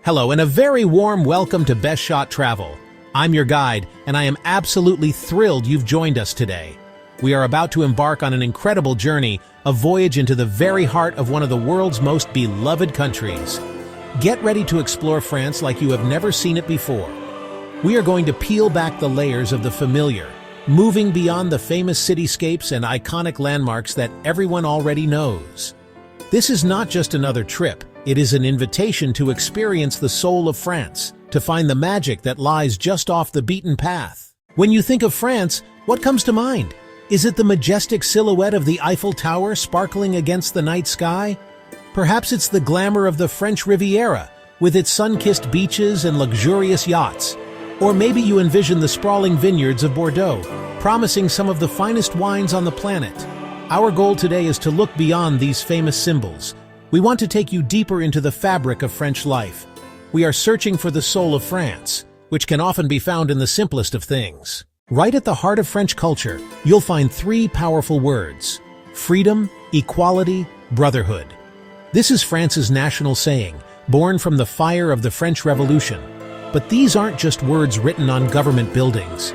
Hello, and a very warm welcome to Best Shot Travel. I'm your guide, and I am absolutely thrilled you've joined us today. We are about to embark on an incredible journey, a voyage into the very heart of one of the world's most beloved countries. Get ready to explore France like you have never seen it before. We are going to peel back the layers of the familiar, moving beyond the famous cityscapes and iconic landmarks that everyone already knows. This is not just another trip. It is an invitation to experience the soul of France, to find the magic that lies just off the beaten path. When you think of France, what comes to mind? Is it the majestic silhouette of the Eiffel Tower sparkling against the night sky? Perhaps it's the glamour of the French Riviera, with its sun-kissed beaches and luxurious yachts. Or maybe you envision the sprawling vineyards of Bordeaux, promising some of the finest wines on the planet. Our goal today is to look beyond these famous symbols. We want to take you deeper into the fabric of French life. We are searching for the soul of France, which can often be found in the simplest of things. Right at the heart of French culture, you'll find three powerful words: freedom, equality, brotherhood. This is France's national saying, born from the fire of the French Revolution. But these aren't just words written on government buildings.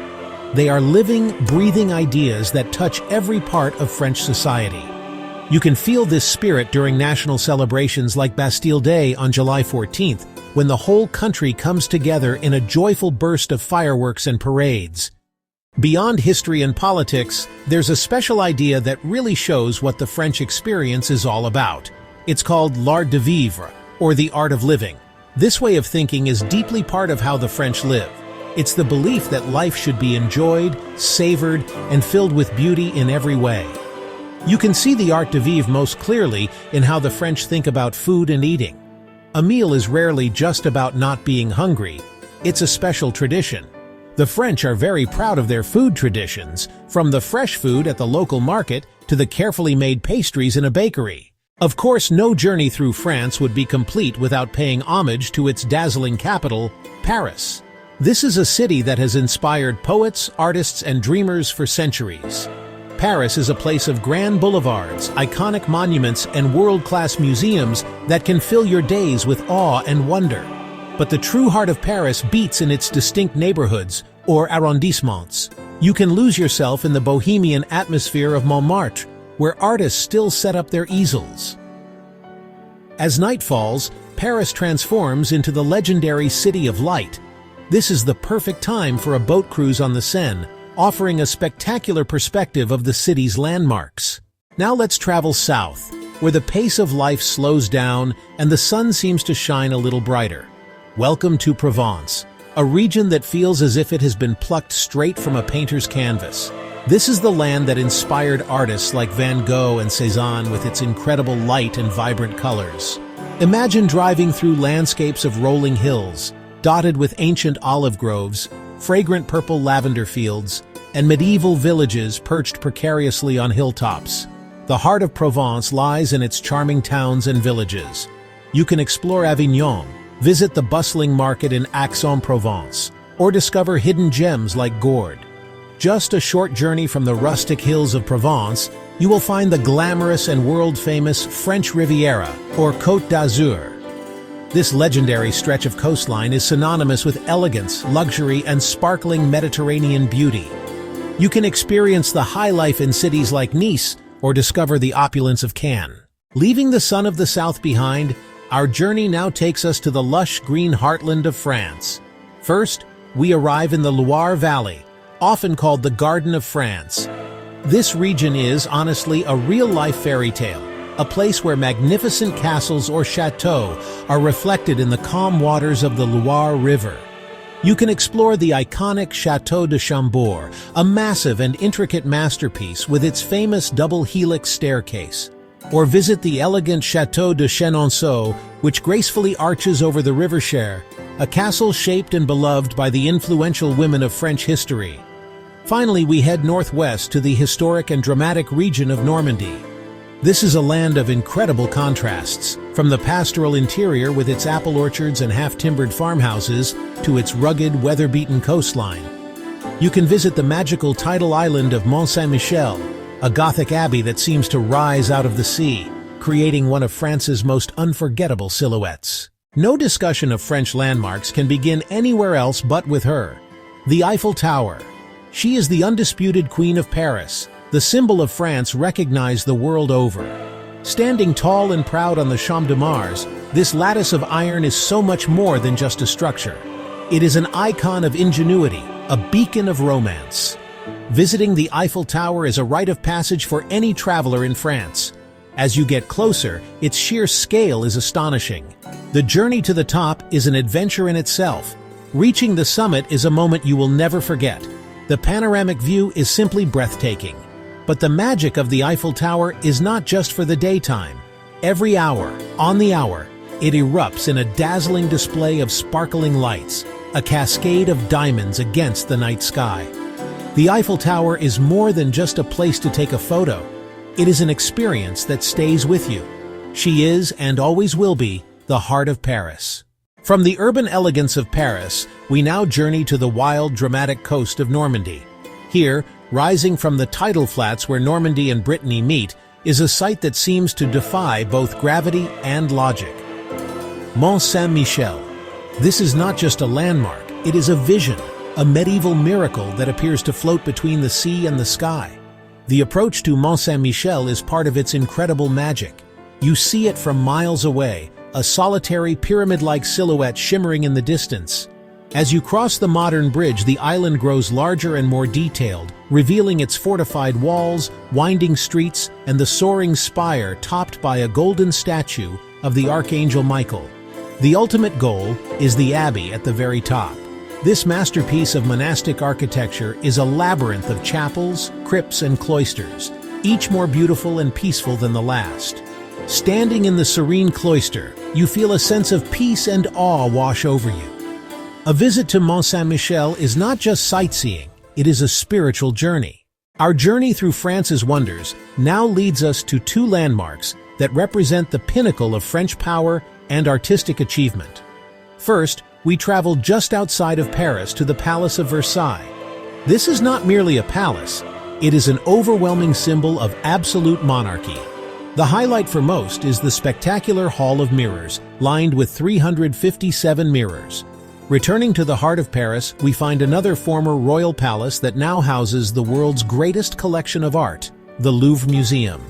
They are living, breathing ideas that touch every part of French society. You can feel this spirit during national celebrations like Bastille Day on July 14th, when the whole country comes together in a joyful burst of fireworks and parades. Beyond history and politics, there's a special idea that really shows what the French experience is all about. It's called l'art de vivre, or the art of living. This way of thinking is deeply part of how the French live. It's the belief that life should be enjoyed, savored, and filled with beauty in every way. You can see the art de vivre most clearly in how the French think about food and eating. A meal is rarely just about not being hungry. It's a special tradition. The French are very proud of their food traditions, from the fresh food at the local market to the carefully made pastries in a bakery. Of course, no journey through France would be complete without paying homage to its dazzling capital, Paris. This is a city that has inspired poets, artists, and dreamers for centuries. Paris is a place of grand boulevards, iconic monuments, and world-class museums that can fill your days with awe and wonder. But the true heart of Paris beats in its distinct neighborhoods, or arrondissements. You can lose yourself in the bohemian atmosphere of Montmartre, where artists still set up their easels. As night falls, Paris transforms into the legendary City of Light. This is the perfect time for a boat cruise on the Seine, offering a spectacular perspective of the city's landmarks. Now let's travel south, where the pace of life slows down and the sun seems to shine a little brighter. Welcome to Provence, a region that feels as if it has been plucked straight from a painter's canvas. This is the land that inspired artists like Van Gogh and Cézanne with its incredible light and vibrant colors. Imagine driving through landscapes of rolling hills, dotted with ancient olive groves, fragrant purple lavender fields, and medieval villages perched precariously on hilltops. The heart of Provence lies in its charming towns and villages. You can explore Avignon, visit the bustling market in Aix-en-Provence, or discover hidden gems like Gourd. Just a short journey from the rustic hills of Provence, you will find the glamorous and world-famous French Riviera, or Côte d'Azur. This legendary stretch of coastline is synonymous with elegance, luxury, and sparkling Mediterranean beauty. You can experience the high life in cities like Nice or discover the opulence of Cannes. Leaving the sun of the south behind, our journey now takes us to the lush green heartland of France. First, we arrive in the Loire Valley, often called the Garden of France. This region is, honestly, a real-life fairy tale. A place where magnificent castles or chateaux are reflected in the calm waters of the Loire River. You can explore the iconic Chateau de Chambord, a massive and intricate masterpiece with its famous double helix staircase. Or visit the elegant Chateau de Chenonceau, which gracefully arches over the River Cher, a castle shaped and beloved by the influential women of French history. Finally, we head northwest to the historic and dramatic region of Normandy. This is a land of incredible contrasts, from the pastoral interior with its apple orchards and half-timbered farmhouses to its rugged, weather-beaten coastline. You can visit the magical tidal island of Mont Saint-Michel, a Gothic abbey that seems to rise out of the sea, creating one of France's most unforgettable silhouettes. No discussion of French landmarks can begin anywhere else but with her. The Eiffel Tower. She is the undisputed Queen of Paris, the symbol of France recognized the world over. Standing tall and proud on the Champ de Mars, this lattice of iron is so much more than just a structure. It is an icon of ingenuity, a beacon of romance. Visiting the Eiffel Tower is a rite of passage for any traveler in France. As you get closer, its sheer scale is astonishing. The journey to the top is an adventure in itself. Reaching the summit is a moment you will never forget. The panoramic view is simply breathtaking. But the magic of the Eiffel Tower is not just for the daytime. Every hour, on the hour, it erupts in a dazzling display of sparkling lights, a cascade of diamonds against the night sky. The Eiffel Tower is more than just a place to take a photo. It is an experience that stays with you. She is, and always will be, the heart of Paris. From the urban elegance of Paris, we now journey to the wild, dramatic coast of Normandy. Here, rising from the tidal flats where Normandy and Brittany meet, is a sight that seems to defy both gravity and logic. Mont Saint-Michel. This is not just a landmark, it is a vision, a medieval miracle that appears to float between the sea and the sky. The approach to Mont Saint-Michel is part of its incredible magic. You see it from miles away, a solitary pyramid-like silhouette shimmering in the distance. As you cross the modern bridge, the island grows larger and more detailed, revealing its fortified walls, winding streets, and the soaring spire topped by a golden statue of the Archangel Michael. The ultimate goal is the abbey at the very top. This masterpiece of monastic architecture is a labyrinth of chapels, crypts, and cloisters, each more beautiful and peaceful than the last. Standing in the serene cloister, you feel a sense of peace and awe wash over you. A visit to Mont Saint-Michel is not just sightseeing, it is a spiritual journey. Our journey through France's wonders now leads us to two landmarks that represent the pinnacle of French power and artistic achievement. First, we travel just outside of Paris to the Palace of Versailles. This is not merely a palace, it is an overwhelming symbol of absolute monarchy. The highlight for most is the spectacular Hall of Mirrors, lined with 357 mirrors. Returning to the heart of Paris, we find another former royal palace that now houses the world's greatest collection of art, the Louvre Museum.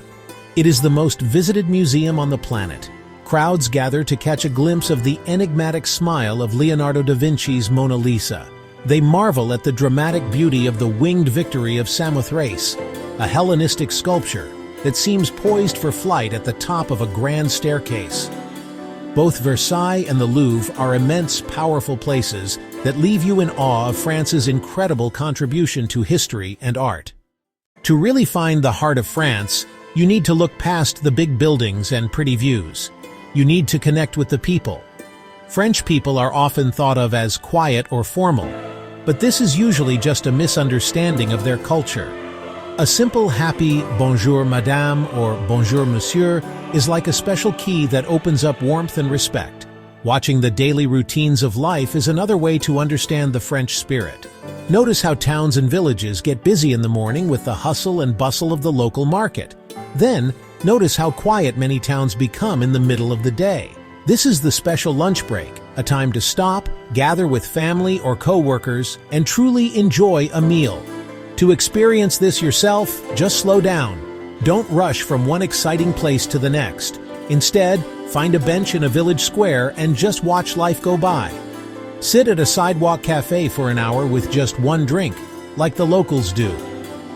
It is the most visited museum on the planet. Crowds gather to catch a glimpse of the enigmatic smile of Leonardo da Vinci's Mona Lisa. They marvel at the dramatic beauty of the winged victory of Samothrace, a Hellenistic sculpture that seems poised for flight at the top of a grand staircase. Both Versailles and the Louvre are immense, powerful places that leave you in awe of France's incredible contribution to history and art. To really find the heart of France, you need to look past the big buildings and pretty views. You need to connect with the people. French people are often thought of as quiet or formal, but this is usually just a misunderstanding of their culture. A simple happy bonjour madame or bonjour monsieur is like a special key that opens up warmth and respect. Watching the daily routines of life is another way to understand the French spirit. Notice how towns and villages get busy in the morning with the hustle and bustle of the local market. Then, notice how quiet many towns become in the middle of the day. This is the special lunch break, a time to stop, gather with family or co-workers, and truly enjoy a meal. To experience this yourself, just slow down. Don't rush from one exciting place to the next. Instead, find a bench in a village square and just watch life go by. Sit at a sidewalk cafe for an hour with just one drink, like the locals do.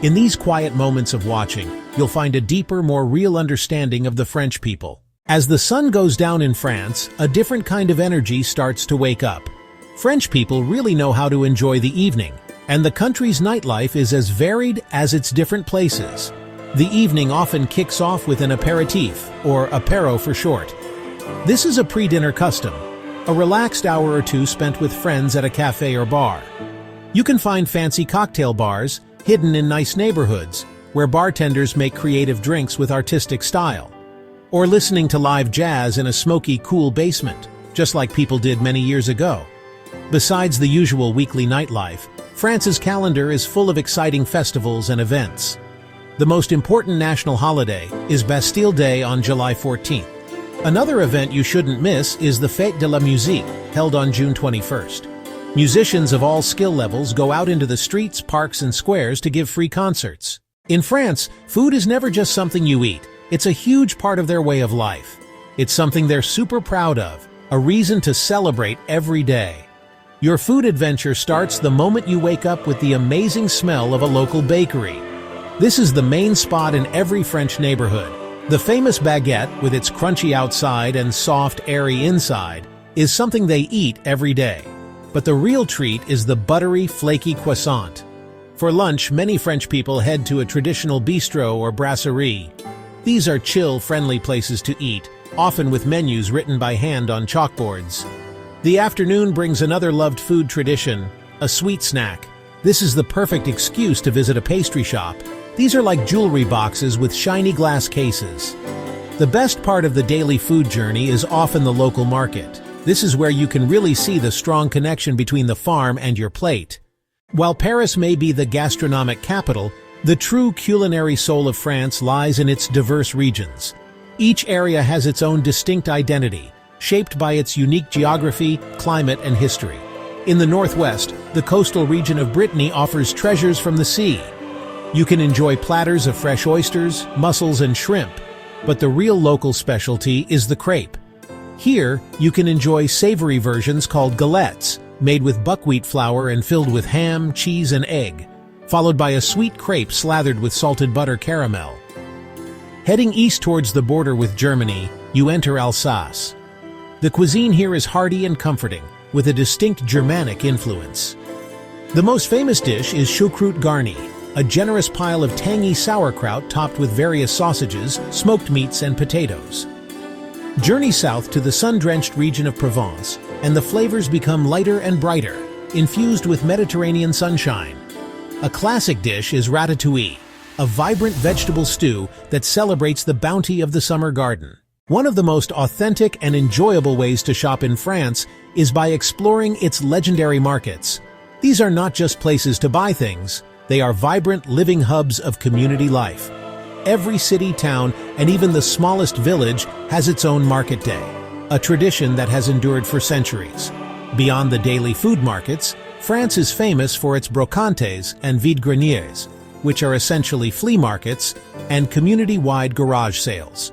In these quiet moments of watching, you'll find a deeper, more real understanding of the French people. As the sun goes down in France, a different kind of energy starts to wake up. French people really know how to enjoy the evening, and the country's nightlife is as varied as its different places. The evening often kicks off with an aperitif, or apéro for short. This is a pre-dinner custom, a relaxed hour or two spent with friends at a cafe or bar. You can find fancy cocktail bars hidden in nice neighborhoods, where bartenders make creative drinks with artistic style. Or listening to live jazz in a smoky, cool basement, just like people did many years ago. Besides the usual weekly nightlife, France's calendar is full of exciting festivals and events. The most important national holiday is Bastille Day on July 14th. Another event you shouldn't miss is the Fête de la Musique, held on June 21st. Musicians of all skill levels go out into the streets, parks, and squares to give free concerts. In France, food is never just something you eat. It's a huge part of their way of life. It's something they're super proud of, a reason to celebrate every day. Your food adventure starts the moment you wake up with the amazing smell of a local bakery. This is the main spot in every French neighborhood. The famous baguette, with its crunchy outside and soft, airy inside, is something they eat every day. But the real treat is the buttery, flaky croissant. For lunch, many French people head to a traditional bistro or brasserie. These are chill, friendly places to eat, often with menus written by hand on chalkboards. The afternoon brings another loved food tradition, a sweet snack. This is the perfect excuse to visit a pastry shop. These are like jewelry boxes with shiny glass cases. The best part of the daily food journey is often the local market. This is where you can really see the strong connection between the farm and your plate. While Paris may be the gastronomic capital, the true culinary soul of France lies in its diverse regions. Each area has its own distinct identity, shaped by its unique geography, climate, and history. In the northwest, the coastal region of Brittany offers treasures from the sea. You can enjoy platters of fresh oysters, mussels, and shrimp, but the real local specialty is the crepe. Here, you can enjoy savory versions called galettes, made with buckwheat flour and filled with ham, cheese, and egg, followed by a sweet crepe slathered with salted butter caramel. Heading east towards the border with Germany, you enter Alsace. The cuisine here is hearty and comforting, with a distinct Germanic influence. The most famous dish is choucroute garni, a generous pile of tangy sauerkraut topped with various sausages, smoked meats, and potatoes. Journey south to the sun-drenched region of Provence, and the flavors become lighter and brighter, infused with Mediterranean sunshine. A classic dish is ratatouille, a vibrant vegetable stew that celebrates the bounty of the summer garden. One of the most authentic and enjoyable ways to shop in France is by exploring its legendary markets. These are not just places to buy things, they are vibrant, living hubs of community life. Every city, town, and even the smallest village has its own market day, a tradition that has endured for centuries. Beyond the daily food markets, France is famous for its brocantes and vide-greniers, which are essentially flea markets and community-wide garage sales.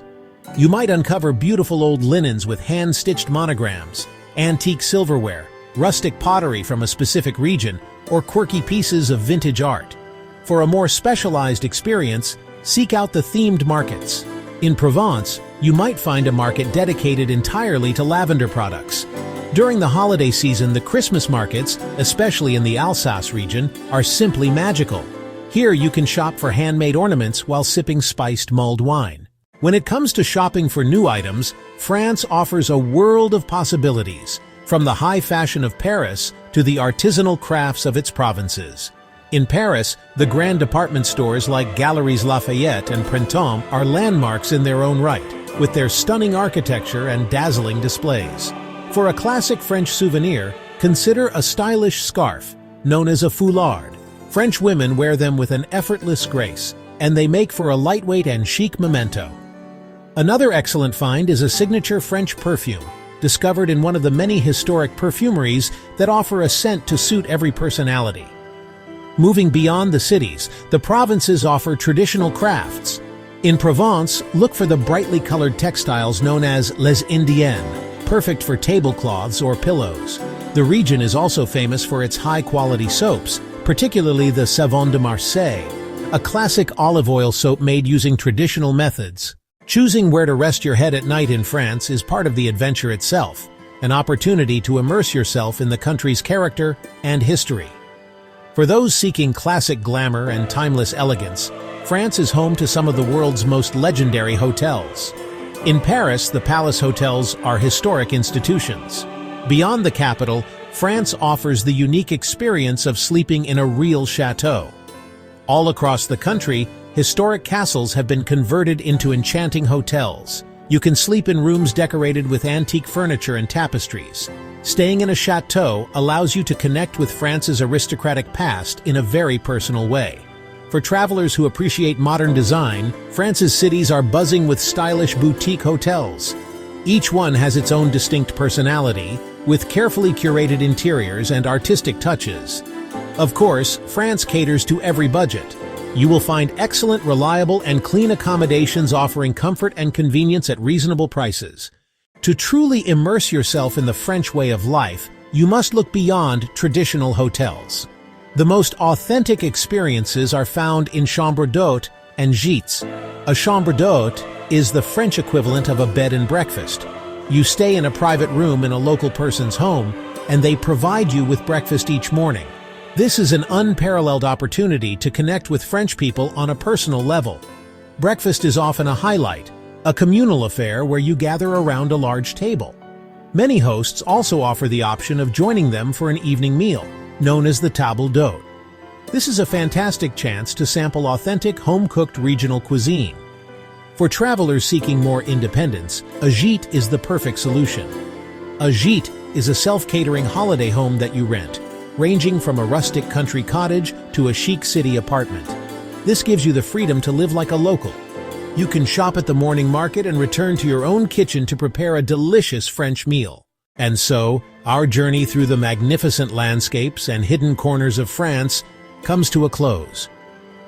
You might uncover beautiful old linens with hand-stitched monograms, antique silverware, rustic pottery from a specific region, or quirky pieces of vintage art. For a more specialized experience, seek out the themed markets. In Provence, you might find a market dedicated entirely to lavender products. During the holiday season, the Christmas markets, especially in the Alsace region, are simply magical. Here you can shop for handmade ornaments while sipping spiced mulled wine. When it comes to shopping for new items, France offers a world of possibilities, from the high fashion of Paris to the artisanal crafts of its provinces. In Paris, the grand department stores like Galeries Lafayette and Printemps are landmarks in their own right, with their stunning architecture and dazzling displays. For a classic French souvenir, consider a stylish scarf, known as a foulard. French women wear them with an effortless grace, and they make for a lightweight and chic memento. Another excellent find is a signature French perfume, discovered in one of the many historic perfumeries that offer a scent to suit every personality. Moving beyond the cities, the provinces offer traditional crafts. In Provence, look for the brightly colored textiles known as les indiennes, perfect for tablecloths or pillows. The region is also famous for its high-quality soaps, particularly the Savon de Marseille, a classic olive oil soap made using traditional methods. Choosing where to rest your head at night in France is part of the adventure itself, an opportunity to immerse yourself in the country's character and history. For those seeking classic glamour and timeless elegance, France is home to some of the world's most legendary hotels. In Paris, the Palace hotels are historic institutions. Beyond the capital, France offers the unique experience of sleeping in a real chateau. All across the country, historic castles have been converted into enchanting hotels. You can sleep in rooms decorated with antique furniture and tapestries. Staying in a chateau allows you to connect with France's aristocratic past in a very personal way. For travelers who appreciate modern design, France's cities are buzzing with stylish boutique hotels. Each one has its own distinct personality, with carefully curated interiors and artistic touches. Of course, France caters to every budget. You will find excellent, reliable, and clean accommodations offering comfort and convenience at reasonable prices. To truly immerse yourself in the French way of life, you must look beyond traditional hotels. The most authentic experiences are found in chambres d'hôte and gîtes. A chambre d'hôte is the French equivalent of a bed and breakfast. You stay in a private room in a local person's home, and they provide you with breakfast each morning. This is an unparalleled opportunity to connect with French people on a personal level. Breakfast is often a highlight, a communal affair where you gather around a large table. Many hosts also offer the option of joining them for an evening meal, known as the table d'hôte. This is a fantastic chance to sample authentic, home-cooked regional cuisine. For travelers seeking more independence, a gîte is the perfect solution. A gîte is a self-catering holiday home that you rent, ranging from a rustic country cottage to a chic city apartment. This gives you the freedom to live like a local. You can shop at the morning market and return to your own kitchen to prepare a delicious French meal. And so, our journey through the magnificent landscapes and hidden corners of France comes to a close.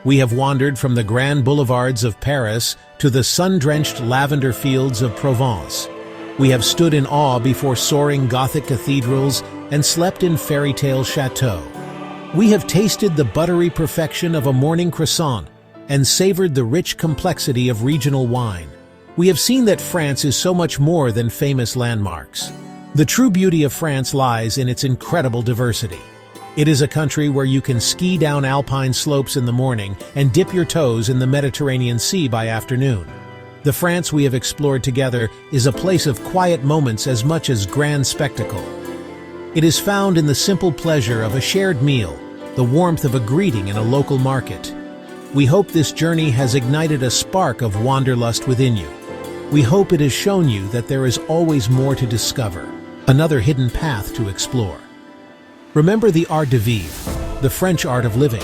We have wandered from the grand boulevards of Paris to the sun-drenched lavender fields of Provence. We have stood in awe before soaring Gothic cathedrals and slept in fairy tale chateaux. We have tasted the buttery perfection of a morning croissant and savored the rich complexity of regional wine. We have seen that France is so much more than famous landmarks. The true beauty of France lies in its incredible diversity. It is a country where you can ski down alpine slopes in the morning and dip your toes in the Mediterranean Sea by afternoon. The France we have explored together is a place of quiet moments as much as grand spectacle. It is found in the simple pleasure of a shared meal, the warmth of a greeting in a local market. We hope this journey has ignited a spark of wanderlust within you. We hope it has shown you that there is always more to discover, another hidden path to explore. Remember the art de vivre, the French art of living.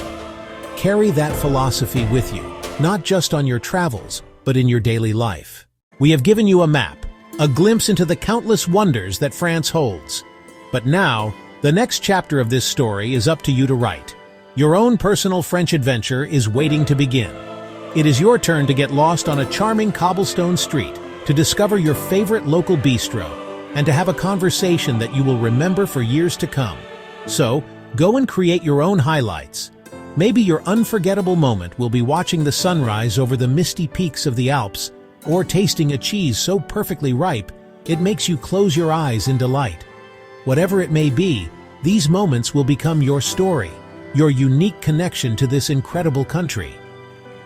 Carry that philosophy with you, not just on your travels, but in your daily life. We have given you a map, a glimpse into the countless wonders that France holds. But now, the next chapter of this story is up to you to write. Your own personal French adventure is waiting to begin. It is your turn to get lost on a charming cobblestone street, to discover your favorite local bistro, and to have a conversation that you will remember for years to come. So, go and create your own highlights. Maybe your unforgettable moment will be watching the sunrise over the misty peaks of the Alps, or tasting a cheese so perfectly ripe, it makes you close your eyes in delight. Whatever it may be, these moments will become your story, your unique connection to this incredible country.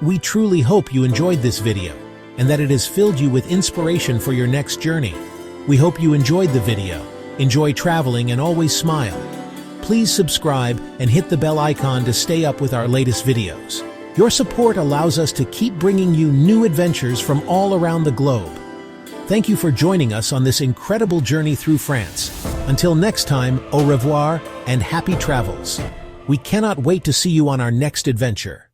We truly hope you enjoyed this video, and that it has filled you with inspiration for your next journey. We hope you enjoyed the video, enjoy traveling, and always smile. Please subscribe and hit the bell icon to stay up with our latest videos. Your support allows us to keep bringing you new adventures from all around the globe. Thank you for joining us on this incredible journey through France. Until next time, au revoir and happy travels. We cannot wait to see you on our next adventure.